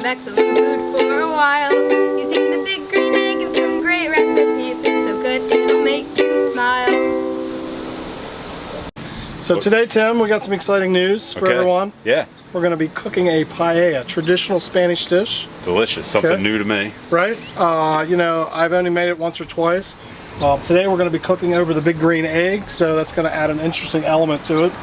excellent food for a while. Using the big green egg and some great recipes. It's so good it'll make you smile. So today, Tim, we got some exciting news for everyone. Yeah. We're going to be cooking a paella, traditional Spanish dish. Delicious. Something new to me. Right? You know, I've only made it once or twice. Today we're going to be cooking over the big green egg, so that's going to add an interesting element to it.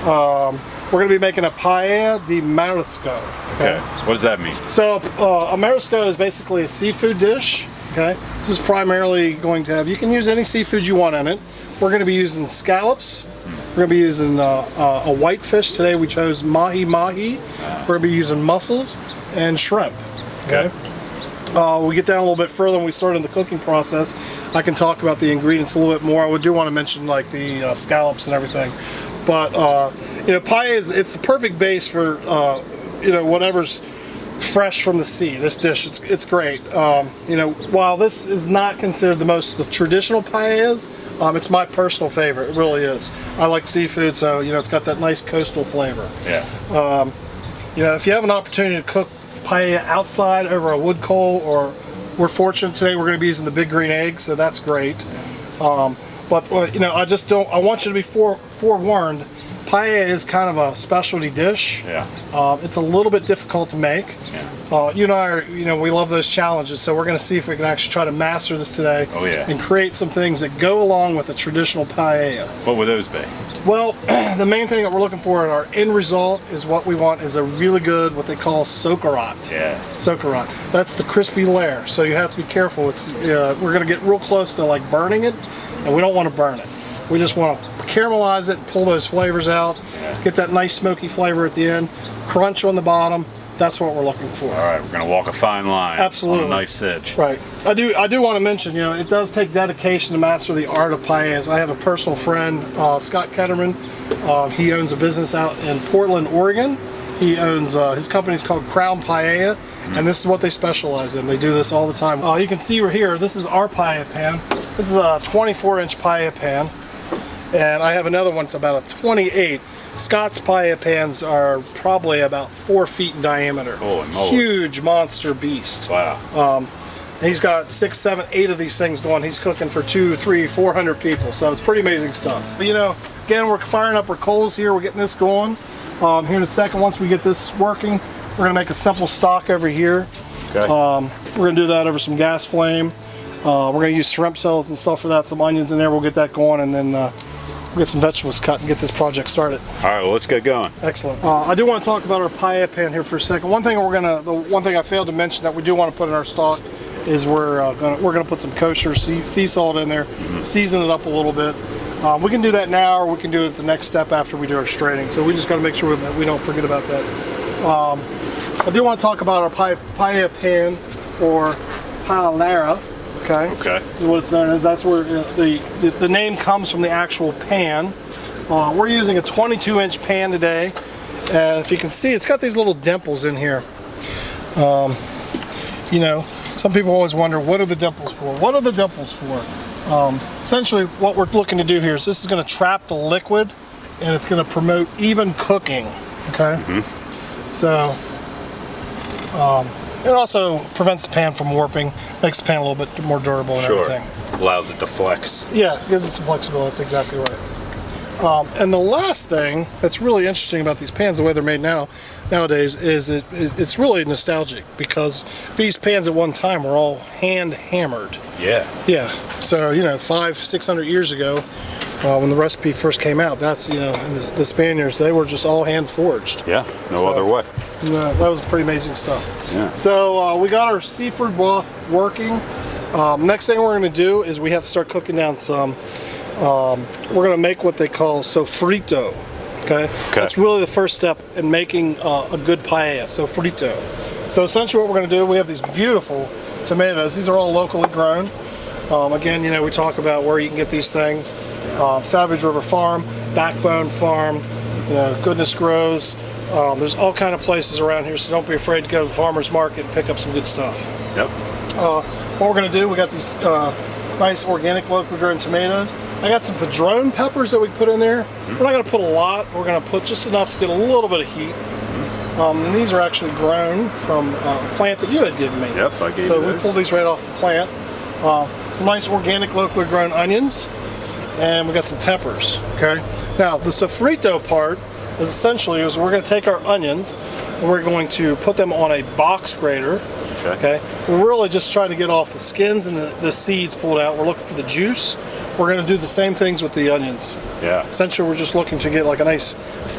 We're going to be making a paella de marisco. Okay. What does that mean? So a marisco is basically a seafood dish. Okay. This is primarily going to have, you can use any seafood you want in it. We're going to be using scallops. We're going to be using a whitefish. Today we chose mahi-mahi. We're going to be using mussels and shrimp. Okay. We get down a little bit further when we start in the cooking process. I can talk about the ingredients a little bit more. I do want to mention like the scallops and everything. But you know, paella it's the perfect base for you know, whatever's fresh from the sea. This dish, it's great. You know, while this is not considered the most traditional paellas, it's my personal favorite. It really is. I like seafood, so you know, it's got that nice coastal flavor. Yeah. You know, if you have an opportunity to cook paella outside over a wood coal, or we're fortunate today we're going to be using the big green egg, so that's great. But you know, I want you to be forewarned. Paella is kind of a specialty dish. Yeah. It's a little bit difficult to make. Yeah. You and I are, you know, we love those challenges, so we're going to see if we can actually try to master this today. Oh yeah. And create some things that go along with a traditional paella. What would those be? Well, the main thing that we're looking for in our end result is what we want is a really good, what they call socarrat. Yeah. Socarrat. That's the crispy layer, so you have to be careful. It's we're going to get real close to like burning it, and we don't want to burn it. We just want to caramelize it, pull those flavors out, get that nice smoky flavor at the end, crunch on the bottom. That's what we're looking for. All right, we're going to walk a fine line. Absolutely. On a knife's edge. Right. I do want to mention, you know, it does take dedication to master the art of paellas. I have a personal friend, Scott Ketterman. He owns a business out in Portland, Oregon. He owns, his company's called Crown Paella, and this is what they specialize in. They do this all the time. You can see right here, this is our paella pan. This is a 24-inch paella pan, and I have another one that's about a 28. Scott's paella pans are probably about 4 feet in diameter. Holy moly. Huge monster beast. Wow. He's got 6, 7, 8 of these things going. He's cooking for 200, 300, 400 people, so it's pretty amazing stuff. But you know, again, we're firing up our coals here. We're getting this going. Here in a second, once we get this working, we're going to make a simple stock over here. Okay. We're going to do that over some gas flame. We're going to use shrimp shells and stuff for that, some onions in there. We'll get that going, and then we'll get some vegetables cut and get this project started. All right, well, let's get going. Excellent. I do want to talk about our paella pan here for a second. The one thing I failed to mention that we do want to put in our stock is we're gonna put some kosher sea salt in there, season it up a little bit. We can do that now, or we can do it the next step after we do our straining. So we just got to make sure that we don't forget about that. I do want to talk about our paella pan, or Pallea. Okay. Is what it's known as. That's where the name comes from, the actual pan. We're using a 22-inch pan today, and if you can see, it's got these little dimples in here. You know, some people always wonder, what are the dimples for? What are the dimples for? Essentially, what we're looking to do here is this is going to trap the liquid, and it's going to promote even cooking. Okay. So. It also prevents the pan from warping, makes the pan a little bit more durable and everything. Allows it to flex. Yeah, it gives it some flexibility, that's exactly right. And the last thing that's really interesting about these pans, the way they're made nowadays, is it's really nostalgic, because these pans at one time were all hand hammered. Yeah. Yeah, so you know, 500-600 years ago, when the recipe first came out, that's, you know, and the Spaniards, they were just all hand forged. Yeah, no other way. That was pretty amazing stuff. Yeah. So we got our seafood broth working. Next thing we're going to do is we have to start cooking down some, we're going to make what they call sofrito. Okay? That's really the first step in making a good paella, sofrito. So essentially what we're going to do, we have these beautiful tomatoes. These are all locally grown. Again, you know, we talk about where you can get these things. Savage River Farm, Backbone Farm, you know, Goodness Grows. There's all kind of places around here, so don't be afraid to go to the farmer's market and pick up some good stuff. Yep. What we're going to do, we got these nice organic locally grown tomatoes. I got some padron peppers that we put in there. We're not going to put a lot. We're going to put just enough to get a little bit of heat. And these are actually grown from a plant that you had given me. Yep, I gave so you we those. pulled these right off the plant. Some nice organic, locally grown onions, and we got some peppers. Okay. Now the sofrito part is essentially we're going to take our onions and we're going to put them on a box grater. Okay. We're really just trying to get off the skins and the seeds pulled out. We're looking for the juice. We're going to do the same things with the onions. Yeah. Essentially, we're just looking to get like a nice,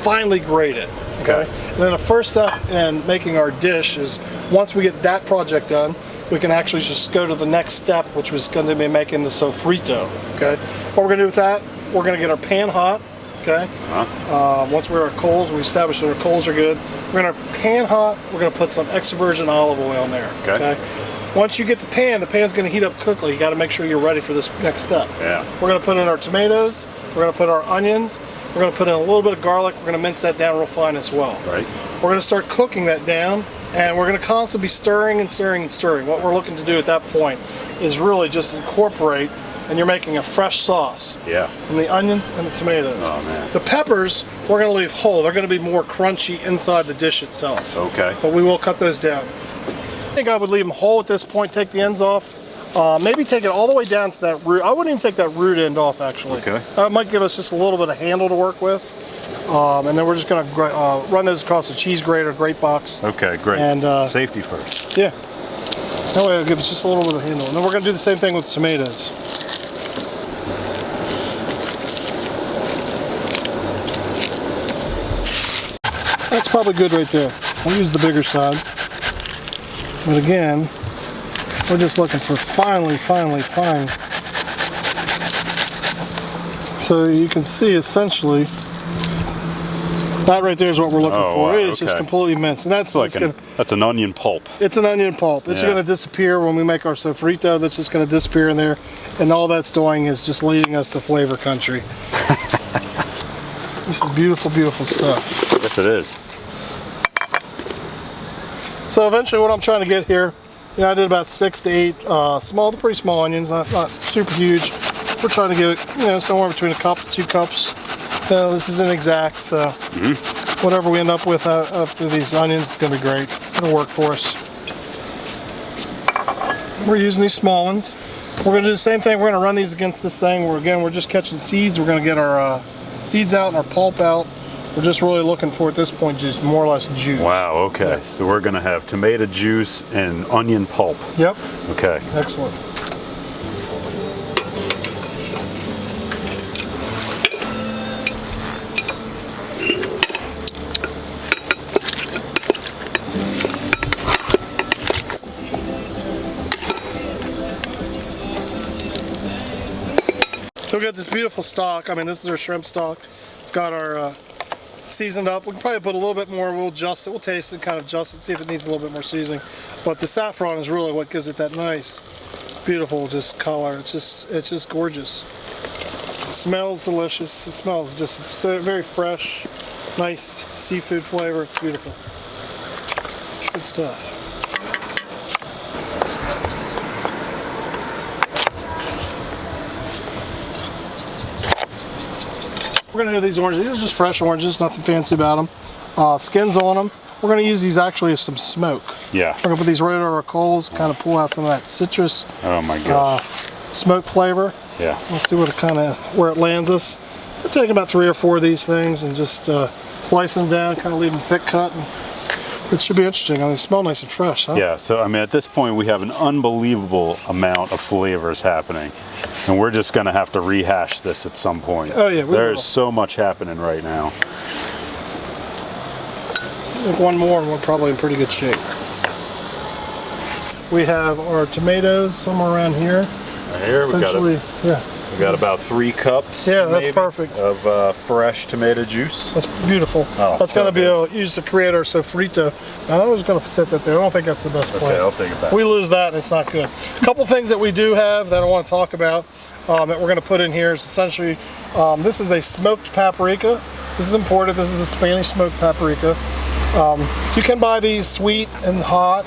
finely grated. Okay. And then the first step in making our dish is once we get that project done, we can actually just go to the next step, which was going to be making the sofrito. Okay. What we're going to do with that, we're going to get our pan hot. Okay. Once we're at our coals, we establish that our coals are good. We're going to pan hot. We're going to put some extra virgin olive oil in there. Okay. Once you get the pan's going to heat up quickly. You got to make sure you're ready for this next step. Yeah. We're going to put in our tomatoes. We're going to put our onions. We're going to put in a little bit of garlic. We're going to mince that down real fine as well. Right. We're going to start cooking that down, and we're going to constantly be stirring and stirring and stirring. What we're looking to do at that point is really just incorporate, and you're making a fresh sauce. Yeah. From the onions and the tomatoes. Oh man. The peppers, we're going to leave whole. They're going to be more crunchy inside the dish itself. Okay. But we will cut those down. I think I would leave them whole at this point, take the ends off. Maybe take it all the way down to that root. I wouldn't even take that root end off, actually. Okay. That might give us just a little bit of handle to work with. And then we're just going to run those across a cheese grater, grate box. Okay, great. And safety first. Yeah. That way it'll give us just a little bit of handle. And then we're going to do the same thing with the tomatoes. That's probably good right there. I'll use the bigger side. But again, we're just looking for finely fine. So you can see essentially, that right there is what we're looking for. Wow, It's just completely minced. And that's It's like that's an onion pulp. it's an onion pulp. It's going to disappear when we make our sofrito. That's just going to disappear in there. And all that's doing is just leading us to flavor country. This is beautiful, beautiful stuff. Yes, it is. So eventually what I'm trying to get here, I did about 6 to 8 pretty small onions, not super huge. We're trying to get, somewhere between a cup to 2 cups. This isn't exact, so whatever we end up with after these onions is going to be great. It'll work for us. We're using these small ones. We're going to do the same thing. We're going to run these against this thing where, again, we're just catching seeds. We're going to get our seeds out and our pulp out. We're just really looking for, at this point, just more or less juice. Wow, okay. So we're going to have tomato juice and onion pulp. Yep. Okay. Excellent. So we got this beautiful stock. I mean, this is our shrimp stock. It's got our seasoned up. We can probably put a little bit more. We'll adjust it. We'll taste it, kind of adjust it, see if it needs a little bit more seasoning. But the saffron is really what gives it that nice, beautiful just color. It's just gorgeous. It smells delicious. It smells just very fresh, nice seafood flavor. It's beautiful. Good stuff. We're going to do these oranges. These are just fresh oranges, nothing fancy about them. Skins on them. We're going to use these actually as some smoke. Yeah. We're going to put these right over our coals, kind of pull out some of that citrus Oh my gosh. smoke flavor. Yeah. We'll see where it lands us. We're taking about 3 or 4 of these things and just slicing them down, kind of leaving thick cut. And it should be interesting. They smell nice and fresh, huh? Yeah, so I mean, at this point we have an unbelievable amount of flavors happening. And we're just going to have to rehash this at some point. Oh yeah, we will. There's so much happening right now. I think one more and we're probably in pretty good shape. We have our tomatoes somewhere around here. Right here we got about 3 cups. Yeah, that's maybe, perfect. Of fresh tomato juice. That's beautiful. Oh, that's going to be used to create our sofrito. I was going to set that there. I don't think that's the best place. Okay, I'll take it back. We lose that and it's not good. A couple things that we do have that I want to talk about that we're going to put in here is essentially, this is a smoked paprika. This is imported. This is a Spanish smoked paprika. You can buy these sweet and hot.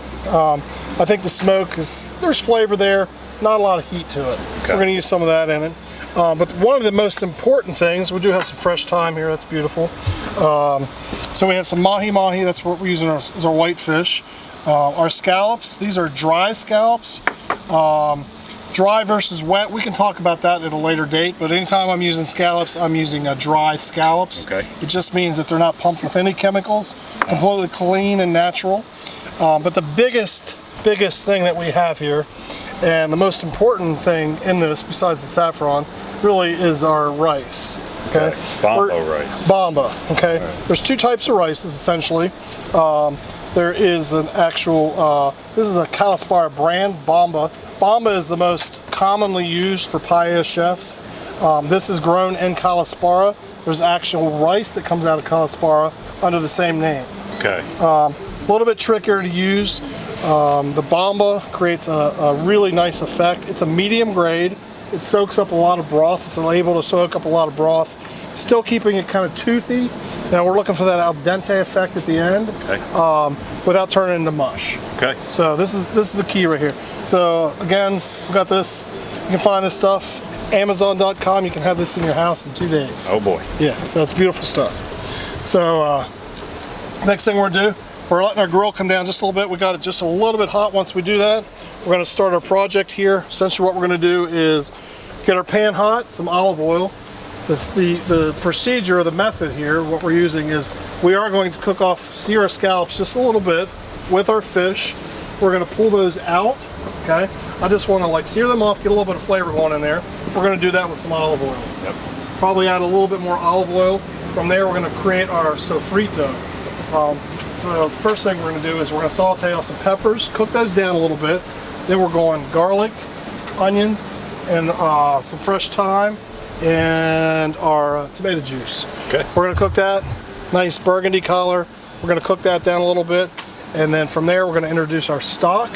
I think the smoke there's flavor there, not a lot of heat to it. Okay. We're going to use some of that in it. But one of the most important things, we do have some fresh thyme here, that's beautiful. So we have some mahi-mahi, that's what we're using as our white fish. Our scallops, these are dry scallops. Dry versus wet, we can talk about that at a later date, but anytime I'm using scallops, I'm using dry scallops. Okay. It just means that they're not pumped with any chemicals, completely clean and natural. But the biggest thing that we have here, and the most important thing in this, besides the saffron, really is our rice. Okay. Bamba rice. Bamba. Okay. Right. There's two types of rices essentially. There is an actual, this is a Calaspara brand, Bamba. Bamba is the most commonly used for paella chefs. This is grown in Calaspara. There's actual rice that comes out of Calaspara under the same name. Okay. A little bit trickier to use. The Bamba creates a really nice effect. It's a medium grade. It soaks up a lot of broth. It's able to soak up a lot of broth, still keeping it kind of toothy. Now we're looking for that al dente effect at the end, Okay. Without turning into mush. Okay. So this is the key right here. So again, we got this. You can find this stuff. Amazon.com. You can have this in your house in 2 days. Oh boy. Yeah, that's beautiful stuff. So next thing we're gonna do, we're letting our grill come down just a little bit. We got it just a little bit hot. Once we do that, we're gonna start our project here. Essentially what we're gonna do is get our pan hot, some olive oil. The procedure or the method here, what we're using is we are going to sear our scallops just a little bit with our fish. We're gonna pull those out, okay? I just wanna like sear them off, get a little bit of flavor going in there. We're gonna do that with some olive oil. Yep. Probably add a little bit more olive oil. From there, we're gonna create our sofrito. So the first thing we're gonna do is we're gonna saute on some peppers, cook those down a little bit. Then we're going garlic, onions, and some fresh thyme, and our tomato juice. Okay. We're gonna cook that, nice burgundy color. We're gonna cook that down a little bit. And then from there, we're gonna introduce our stock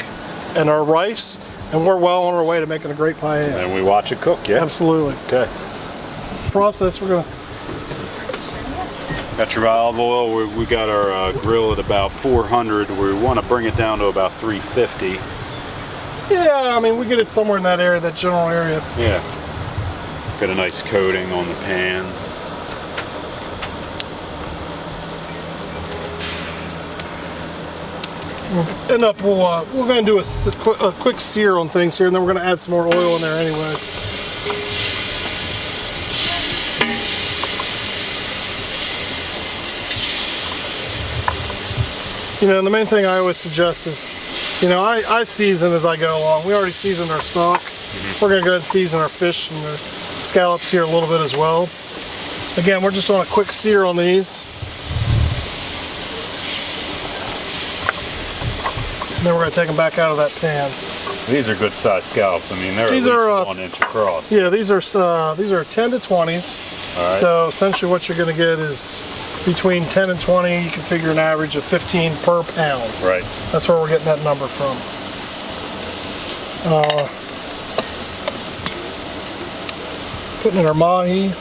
and our rice, and we're well on our way to making a great paella. And we watch it cook, yeah? Absolutely. Okay. Process, we're gonna, Got your olive oil. We got our grill at about 400. We want to bring it down to about 350. yeah, I mean, we get it somewhere in that area, that general area. Yeah. Got a nice coating on the pan. We're going to do a quick sear on things here, and then we're going to add some more oil in there anyway. You know, the main thing I always suggest is, you know, I season as I go along. We already seasoned our stock. We're going to go ahead and season our fish and the scallops here a little bit as well. Again, we're just on a quick sear on these. And then we're going to take them back out of that pan. These are good sized scallops. I mean, they're These at least are 1 inch across. Yeah, these are 10 to 20s. All right. So essentially what you're going to get is between 10 and 20, you can figure an average of 15 per pound. Right. That's where we're getting that number from. Putting in our mahi.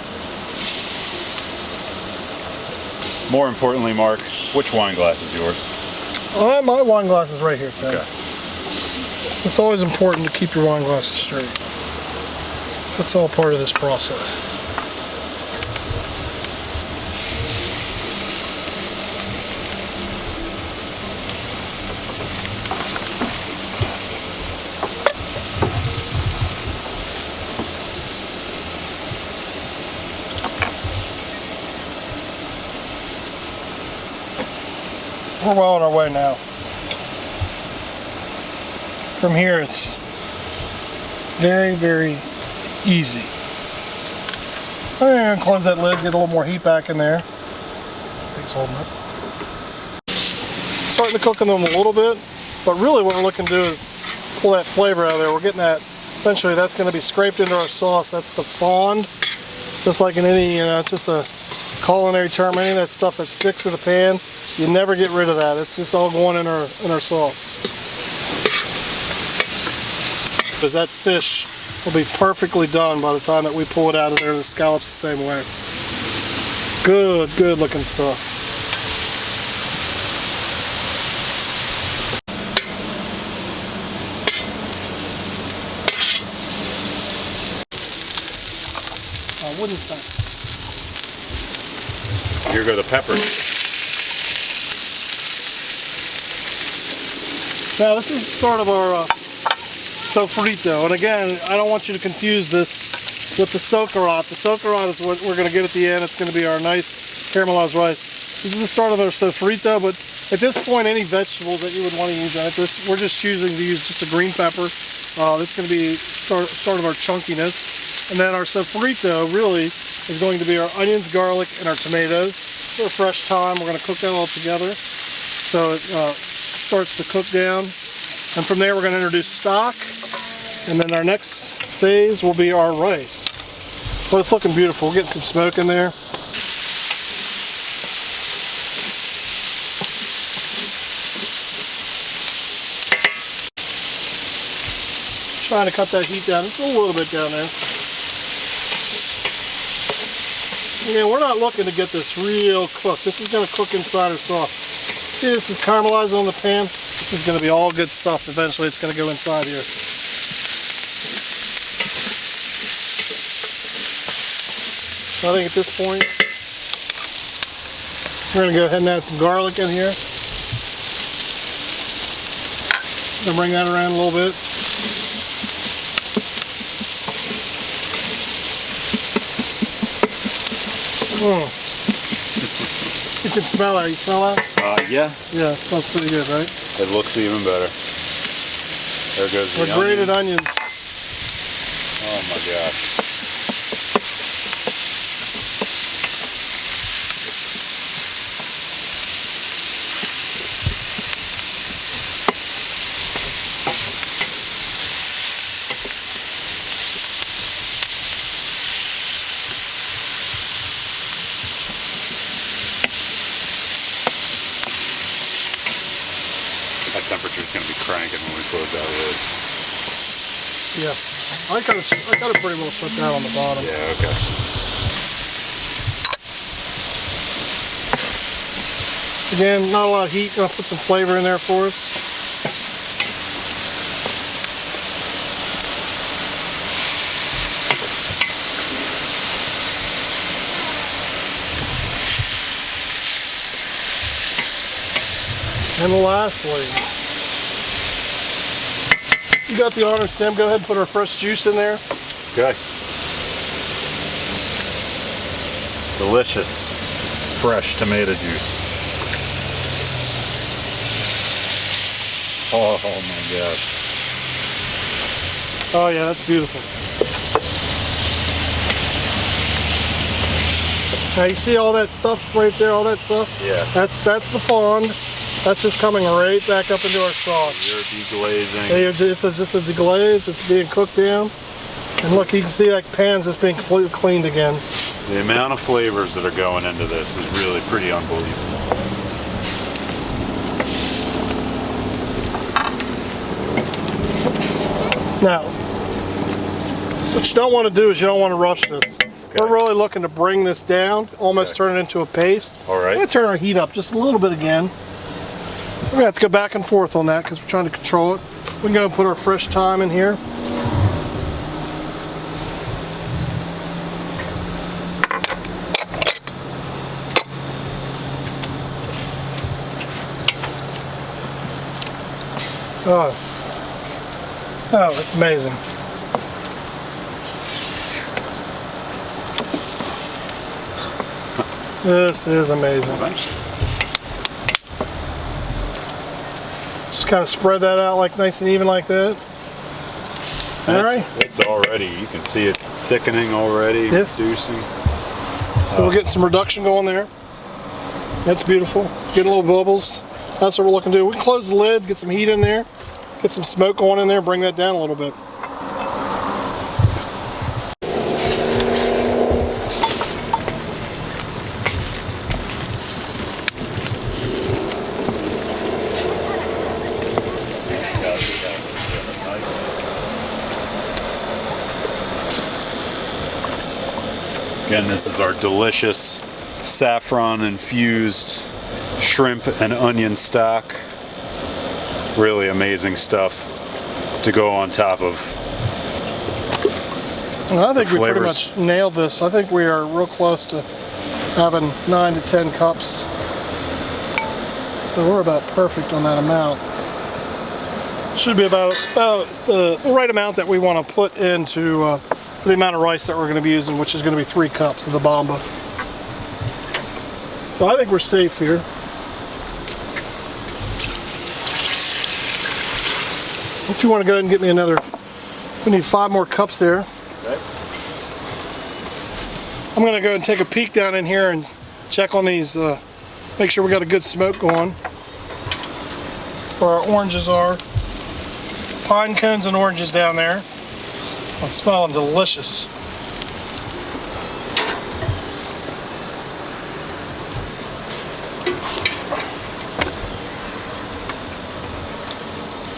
More importantly, Mark, which wine glass is yours? My wine glass is right here, Ted. Okay. It's always important to keep your wine glasses straight. That's all part of this process. We're well on our way now. From here, it's very, very easy. I'm going to close that lid, get a little more heat back in there. Thanks, holding it. Starting to cook in them a little bit, but really what we're looking to do is pull that flavor out of there. We're getting that, essentially that's going to be scraped into our sauce. That's the fond, just like in any, you know, it's just a culinary term, any of that stuff that sticks to the pan. You never get rid of that. It's just all going in our sauce. Because that fish will be perfectly done by the time that we pull it out of there. The scallops the same way. Good, good looking stuff. Here go the peppers. Now this is the start of our sofrito, and again, I don't want you to confuse this with the socarrat. The socarrat is what we're going to get at the end. It's going to be our nice caramelized rice. This is the start of our sofrito, but at this point, any vegetables that you would want to use on it, we're just choosing to use just a green pepper. That's going to be start of our chunkiness, and then our sofrito really is going to be our onions, garlic, and our tomatoes. For a fresh thyme, we're going to cook that all together, so it starts to cook down. And from there, we're going to introduce stock, and then our next phase will be our rice. Well, it's looking beautiful. We're getting some smoke in there. Trying to cut that heat down just a little bit down there. Again, we're not looking to get this real cooked. This is going to cook inside or soft. See, this is caramelized on the pan. This is going to be all good stuff. Eventually, it's going to go inside here. So I think at this point, we're going to go ahead and add some garlic in here. Gonna bring that around a little bit. You can smell that. You smell that? Yeah. Yeah, it smells pretty good, right? It looks even better. There goes the grated onions. Oh my gosh. That temperature's going to be cranking when we close that lid. Yeah, I got it pretty well shut down on the bottom. Yeah, okay. Again, not a lot of heat. Gonna put some flavor in there for us. And lastly, you got the honors, Tim. Go ahead and put our fresh juice in there. Okay. Delicious, fresh tomato juice. Oh my gosh. Oh yeah, that's beautiful. Now you see all that stuff right there, all that stuff? Yeah. That's the fond. That's just coming right back up into our sauce. You're deglazing. It's just a deglaze. It's being cooked down. And look, you can see that pan's just being cleaned again. The amount of flavors that are going into this is really pretty unbelievable. Now, what you don't want to do is you don't want to rush this. Okay. We're really looking to bring this down, almost turn it into a paste. All right. We're going to turn our heat up just a little bit again. We're going to have to go back and forth on that because we're trying to control it. We can go and put our fresh thyme in here. Oh, it's amazing. This is amazing. Just kind of spread that out like nice and even like that. All right. It's already, you can see it thickening already, reducing. So we'll get some reduction going there. That's beautiful. Get a little bubbles. That's what we're looking to do. We can close the lid, get some heat in there, get some smoke going in there, bring that down a little bit. Again, this is our delicious saffron infused shrimp and onion stock. Really amazing stuff to go on top of And I think we pretty flavors. much nailed this. I think we are real close to having 9 to 10 cups. So we're about perfect on that amount. Should be about the right amount that we want to put into the amount of rice that we're going to be using, which is going to be 3 cups of the bamba. So I think we're safe here. If you want to go ahead and get me another, we need 5 more cups there. Okay. I'm going to go and take a peek down in here and check on these, make sure we got a good smoke going. Where our oranges are. Pine cones and oranges down there. I'm smelling delicious.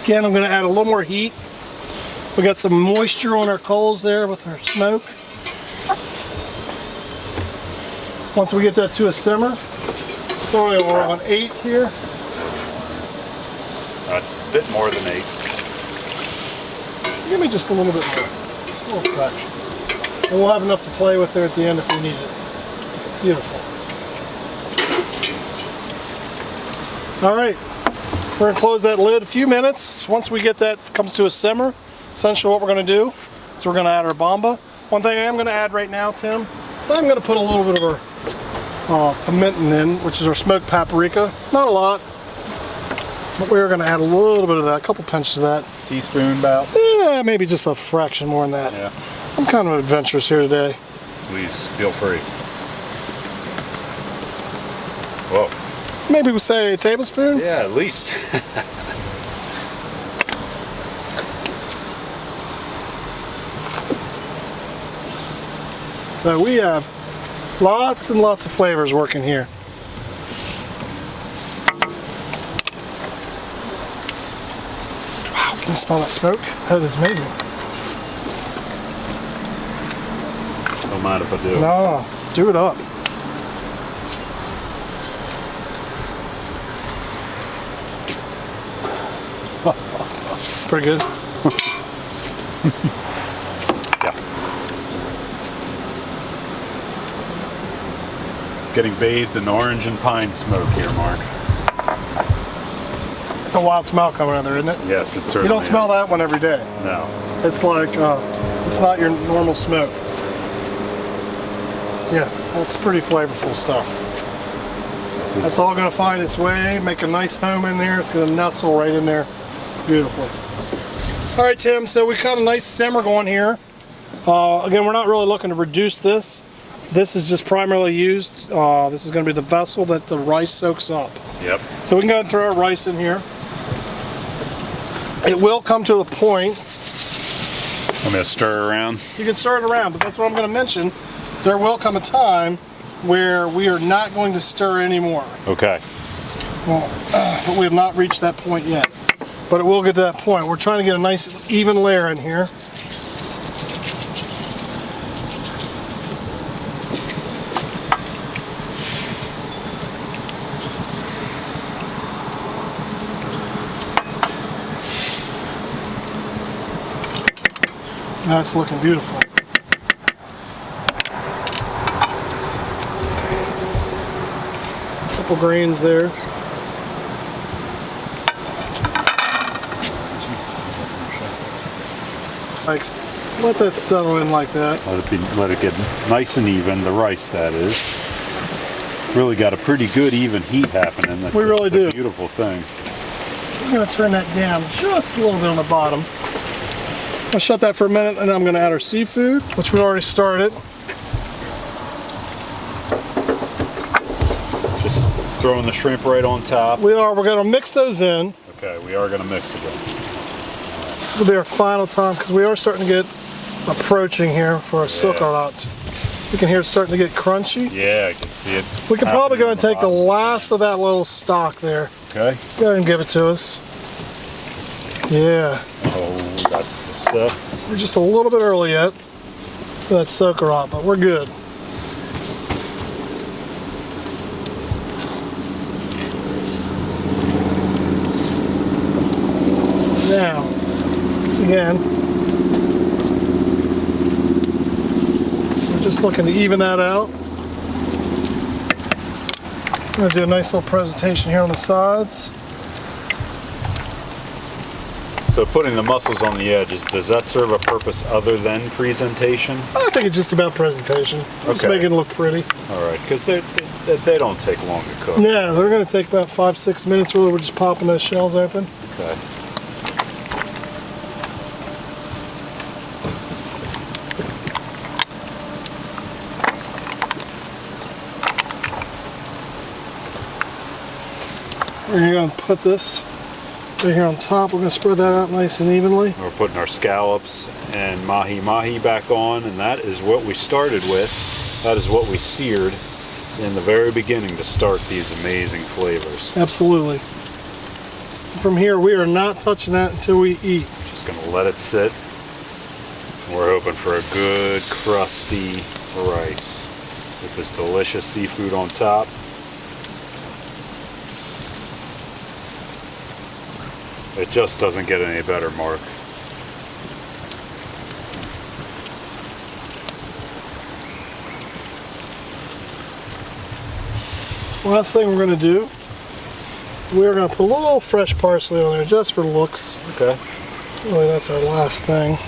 Again, I'm going to add a little more heat. We got some moisture on our coals there with our smoke. Once we get that to a simmer, sorry, we're on 8 here. That's a bit more than 8. Give me just a little bit more, just a little fraction. And we'll have enough to play with there at the end if we need it. Beautiful. All right, we're gonna close that lid a few minutes. Once we get that comes to a simmer, essentially what we're gonna do is we're gonna add our bamba. One thing I am gonna add right now, Tim, I'm gonna put a little bit of our pimento in, which is our smoked paprika. Not a lot, but we're gonna add a little bit of that, a couple pinches of that. Teaspoon about? Yeah, maybe just a fraction more than that. Yeah. I'm kind of adventurous here today. Please, feel free. Whoa. So maybe we say a tablespoon? Yeah, at least. So we have lots and lots of flavors working here. Wow, can you smell that smoke? That is amazing. Don't mind if I do. No, do it up. Pretty good. Yeah. Getting bathed in orange and pine smoke here, Mark. It's a wild smell coming out there, isn't it? Yes, it certainly You don't smell is. that one every day. No. It's like, it's not your normal smoke. Yeah, that's pretty flavorful stuff. That's all going to find its way, make a nice home in there. It's going to nestle right in there beautifully. All right, Tim, so we got a nice simmer going here. Again, we're not really looking to reduce this. This is just primarily used, this is going to be the vessel that the rice soaks up. Yep. So we can go ahead and throw our rice in here. It will come to the point. I'm going to stir around. You can stir it around, but that's what I'm going to mention. There will come a time where we are not going to stir anymore. Okay. Well, but we have not reached that point yet. But it will get to that point. We're trying to get a nice even layer in here. That's looking beautiful. Couple grains there. Like, let that settle in like that. Let it get nice and even, the rice that is. Really got a pretty good even heat happening. That's We really do. a beautiful thing. I'm going to turn that down just a little bit on the bottom. I'll shut that for a minute, and then I'm going to add our seafood, which we already started. Just throwing the shrimp right on top. We're going to mix those in. Okay, we are going to mix again. This will be our final time, because we are starting to get approaching here for our silk-a-rot. You can hear it starting to get crunchy. Yeah, I can see it. We can probably go and take the bottom. last of that little stock there. Okay. Go ahead and give it to us. Yeah. Oh, that's the stuff. We're just a little bit early yet for that silk-a-rot, but we're good. Now, again, Just looking to even that out. I'm going to do a nice little presentation here on the sides. So putting the mussels on the edges, does that serve a purpose other than presentation? I think it's just about presentation. Just Okay. make it look pretty. All right, because they don't take long to cook. Yeah, they're going to take about 5-6 minutes. Really, we're just popping those shells open. Okay. We're going to put this right here on top. We're going to spread that out nice and evenly. We're putting our scallops and mahi-mahi back on, and that is what we started with. That is what we seared in the very beginning to start these amazing flavors. Absolutely. From here, we are not touching that until we eat. Just gonna let it sit. We're hoping for a good crusty rice with this delicious seafood on top. It just doesn't get any better, Mark. Last thing we're going to do, we're going to put a little fresh parsley on there just for looks. Okay. Really, that's our last thing.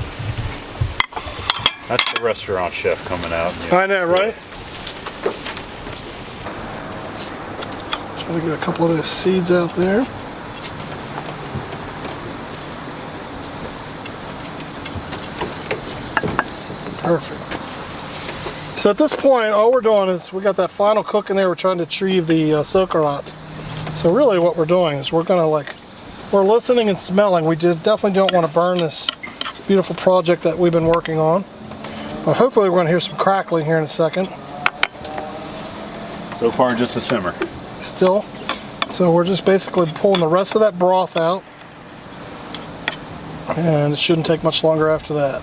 That's the restaurant chef coming out. I know, right? Try to get a couple of those seeds out there. Perfect. So at this point, all we're doing is we got that final cook in there. We're trying to achieve the socarrat. So really, what we're doing is we're listening and smelling. We definitely don't want to burn this beautiful project that we've been working on. But hopefully, we're going to hear some crackling here in a second. So far, just a simmer. Still, so we're just basically pulling the rest of that broth out, and it shouldn't take much longer after that.